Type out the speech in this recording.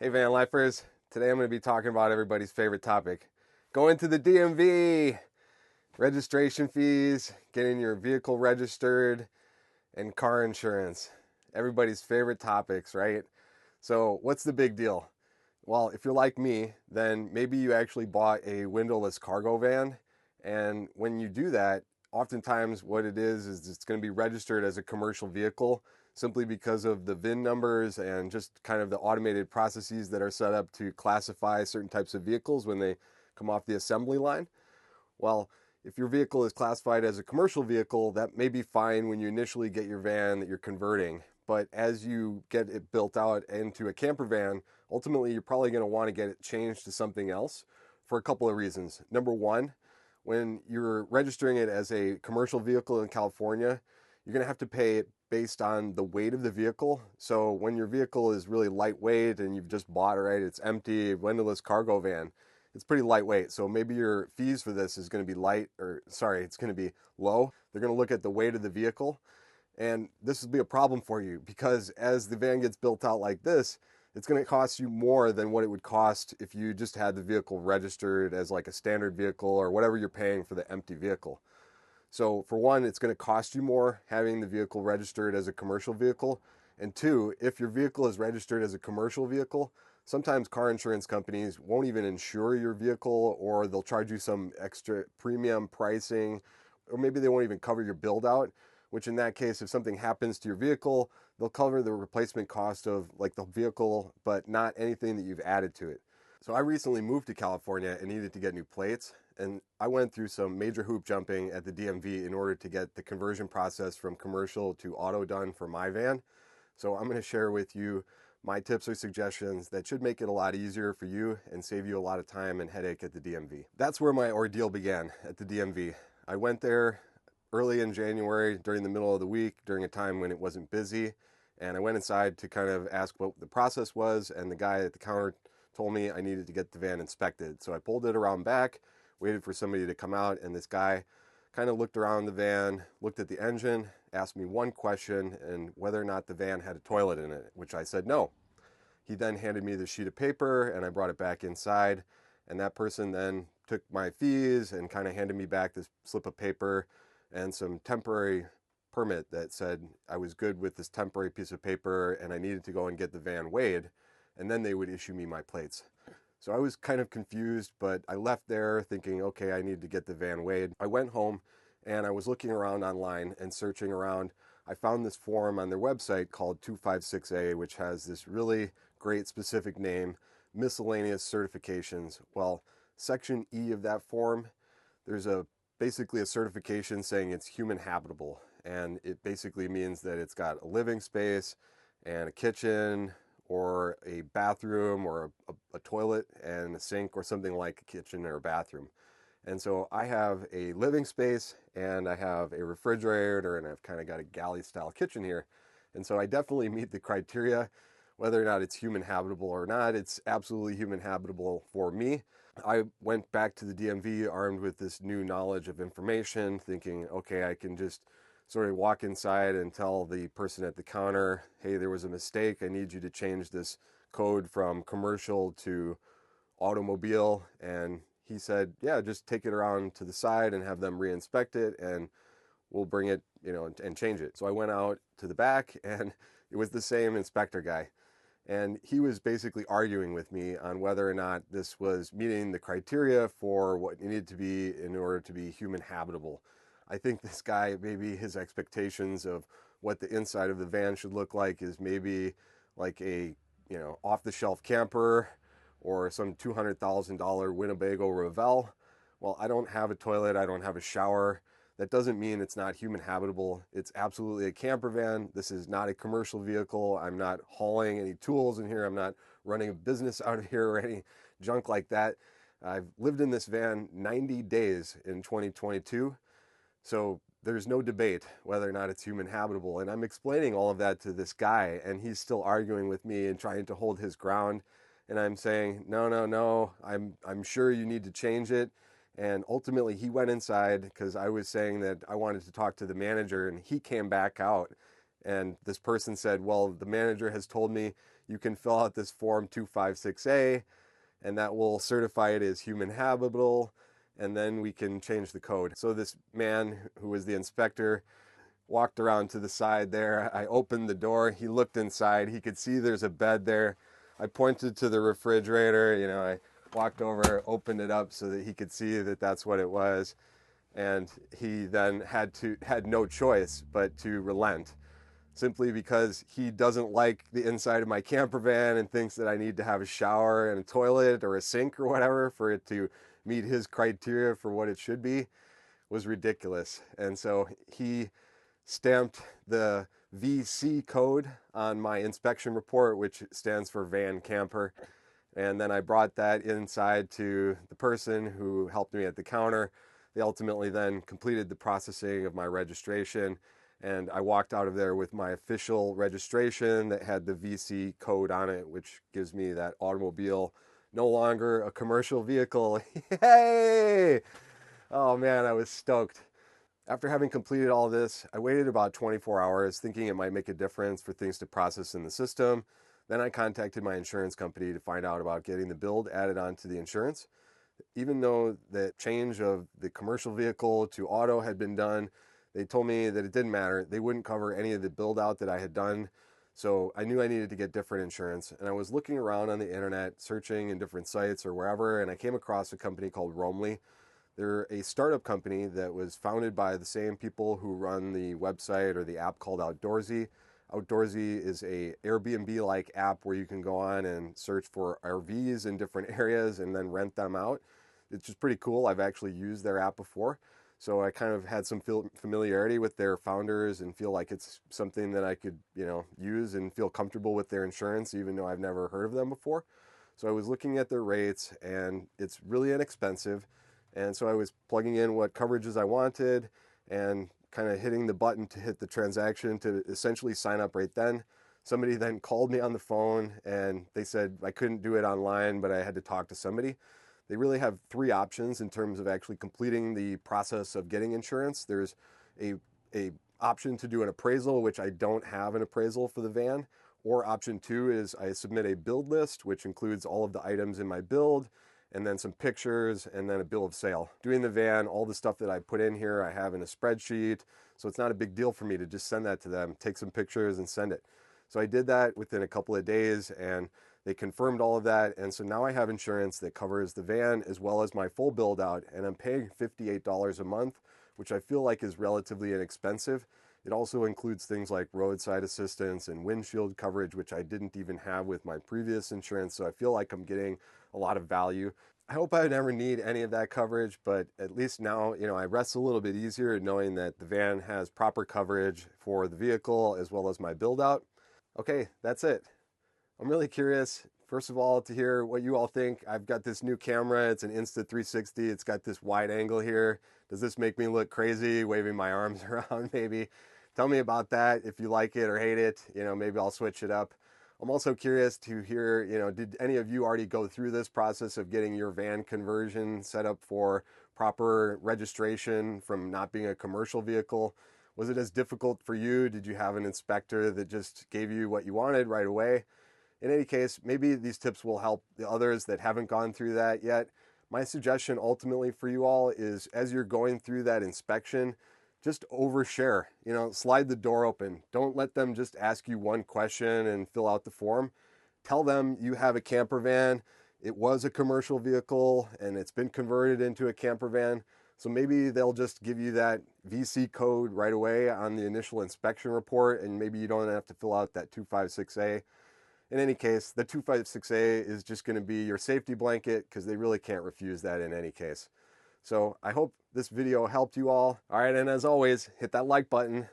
Hey Vanlifers, today I'm going to be talking about everybody's favorite topic. Going to the DMV, registration fees, getting your vehicle registered, and car insurance. Everybody's favorite topics, right? So what's the big deal? Well, if you're like me, then maybe you actually bought a windowless cargo van, and when you do that, oftentimes what it is it's going to be registered as a commercial vehicle simply because of the VIN numbers and just kind of the automated processes that are set up to classify certain types of vehicles when they come off the assembly line. Well, if your vehicle is classified as a commercial vehicle, that may be fine when you initially get your van that you're converting. But as you get it built out into a camper van, ultimately you're probably going to want to get it changed to something else for a couple of reasons. Number one, when you're registering it as a commercial vehicle in California, you're going to have to pay it based on the weight of the vehicle. So when your vehicle is really lightweight and you've just bought it, right, it's empty, windowless cargo van, it's pretty lightweight. So maybe your fees for this is going to be it's going to be low. They're going to look at the weight of the vehicle. And this will be a problem for you because as the van gets built out like this, it's going to cost you more than what it would cost if you just had the vehicle registered as like a standard vehicle or whatever you're paying for the empty vehicle. So for one, it's going to cost you more having the vehicle registered as a commercial vehicle. And two, if your vehicle is registered as a commercial vehicle, sometimes car insurance companies won't even insure your vehicle, or they'll charge you some extra premium pricing, or maybe they won't even cover your build out, which in that case, if something happens to your vehicle, they'll cover the replacement cost of like the vehicle, but not anything that you've added to it. So I recently moved to California and needed to get new plates, and I went through some major hoop jumping at the DMV in order to get the conversion process from commercial to auto done for my van. So I'm going to share with you my tips or suggestions that should make it a lot easier for you and save you a lot of time and headache at the DMV. That's where my ordeal began, at the DMV. I went there early in January during the middle of the week, during a time when it wasn't busy, and I went inside to kind of ask what the process was, and the guy at the counter told me I needed to get the van inspected. So I pulled it around back, waited for somebody to come out, and this guy kind of looked around the van, looked at the engine, asked me one question, and whether or not the van had a toilet in it, which I said no. He then handed me the sheet of paper, and I brought it back inside, and that person then took my fees and kind of handed me back this slip of paper and some temporary permit that said I was good with this temporary piece of paper and I needed to go and get the van weighed, and then they would issue me my plates. So I was kind of confused, but I left there thinking, okay, I need to get the van weighed. I went home and I was looking around online and searching around. I found this form on their website called 256A, which has this really great specific name, miscellaneous certifications. Well, section E of that form, there's basically a certification saying it's human habitable, and it basically means that it's got a living space and a kitchen or a bathroom or a toilet and a sink or something like a kitchen or a bathroom. And so I have a living space and I have a refrigerator and I've kind of got a galley style kitchen here. And so I definitely meet the criteria. Whether or not it's human habitable or not, it's absolutely human habitable for me. I went back to the DMV armed with this new knowledge of information, thinking, okay, I can just sort of walk inside and tell the person at the counter, hey, there was a mistake. I need you to change this code from commercial to automobile. And he said, yeah, just take it around to the side and have them re-inspect it and we'll bring it, and change it. So I went out to the back and it was the same inspector guy. And he was basically arguing with me on whether or not this was meeting the criteria for what needed to be in order to be human habitable. I think this guy, maybe his expectations of what the inside of the van should look like is maybe like a, off-the-shelf camper or some $200,000 Winnebago Revell. Well, I don't have a toilet. I don't have a shower. That doesn't mean it's not human habitable. It's absolutely a camper van. This is not a commercial vehicle. I'm not hauling any tools in here. I'm not running a business out of here or any junk like that. I've lived in this van 90 days in 2022. So there's no debate whether or not it's human habitable. And I'm explaining all of that to this guy, and he's still arguing with me and trying to hold his ground. And I'm saying, no, no, no, I'm sure you need to change it. And ultimately, he went inside because I was saying that I wanted to talk to the manager, and he came back out And this person said, well, the manager has told me you can fill out this form 256A, and that will certify it as human habitable, and then we can change the code. So this man who was the inspector walked around to the side there. I opened the door. He looked inside. He could see there's a bed there. I pointed to the refrigerator. I walked over, opened it up so that he could see that that's what it was. And he then had no choice but to relent, simply because he doesn't like the inside of my camper van and thinks that I need to have a shower and a toilet or a sink or whatever for it to meet his criteria for what it should be. Was ridiculous. And so he stamped the VC code on my inspection report, which stands for van camper. And then I brought that inside to the person who helped me at the counter. They ultimately then completed the processing of my registration, and I walked out of there with my official registration that had the VC code on it, which gives me that automobile, no longer a commercial vehicle. Yay! Oh man, I was stoked. After having completed all this, I waited about 24 hours thinking it might make a difference for things to process in the system. Then I contacted my insurance company to find out about getting the build added onto the insurance. Even though the change of the commercial vehicle to auto had been done, they told me that it didn't matter. They wouldn't cover any of the build out that I had done. So I knew I needed to get different insurance. And I was looking around on the internet, searching in different sites or wherever, and I came across a company called Roamly. They're a startup company that was founded by the same people who run the website or the app called Outdoorsy. Outdoorsy is a Airbnb-like app where you can go on and search for RVs in different areas and then rent them out. It's just pretty cool. I've actually used their app before, so I kind of had some familiarity with their founders and feel like it's something that I could, use and feel comfortable with their insurance, even though I've never heard of them before. So I was looking at their rates, and it's really inexpensive. And so I was plugging in what coverages I wanted and kind of hitting the button to hit the transaction to essentially sign up right then. Somebody then called me on the phone and they said I couldn't do it online, but I had to talk to somebody. They really have three options in terms of actually completing the process of getting insurance. There's a option to do an appraisal, which I don't have an appraisal for the van. Or option two is I submit a build list, which includes all of the items in my build, and then some pictures, and then a bill of sale. Doing the van, all the stuff that I put in here, I have in a spreadsheet, so it's not a big deal for me to just send that to them, take some pictures and send it. So I did that within a couple of days, and they confirmed all of that, and so now I have insurance that covers the van as well as my full build out, and I'm paying $58 a month, which I feel like is relatively inexpensive. It also includes things like roadside assistance and windshield coverage, which I didn't even have with my previous insurance, so I feel like I'm getting a lot of value. I hope I never need any of that coverage, but at least now, I rest a little bit easier knowing that the van has proper coverage for the vehicle as well as my build out. Okay, that's it. I'm really curious, first of all, to hear what you all think. I've got this new camera. It's an Insta360. It's got this wide angle here. Does this make me look crazy, waving my arms around maybe? Tell me about that, if you like it or hate it. Maybe I'll switch it up. I'm also curious to hear, did any of you already go through this process of getting your van conversion set up for proper registration from not being a commercial vehicle? Was it as difficult for you? Did you have an inspector that just gave you what you wanted right away? In any case, maybe these tips will help the others that haven't gone through that yet. My suggestion ultimately for you all is, as you're going through that inspection, just overshare, slide the door open. Don't let them just ask you one question and fill out the form. Tell them you have a camper van. It was a commercial vehicle and it's been converted into a camper van. So maybe they'll just give you that VC code right away on the initial inspection report, and maybe you don't have to fill out that 256A. In any case, the 256A is just going to be your safety blanket because they really can't refuse that in any case. So I hope this video helped you all. All right, and as always, hit that like button.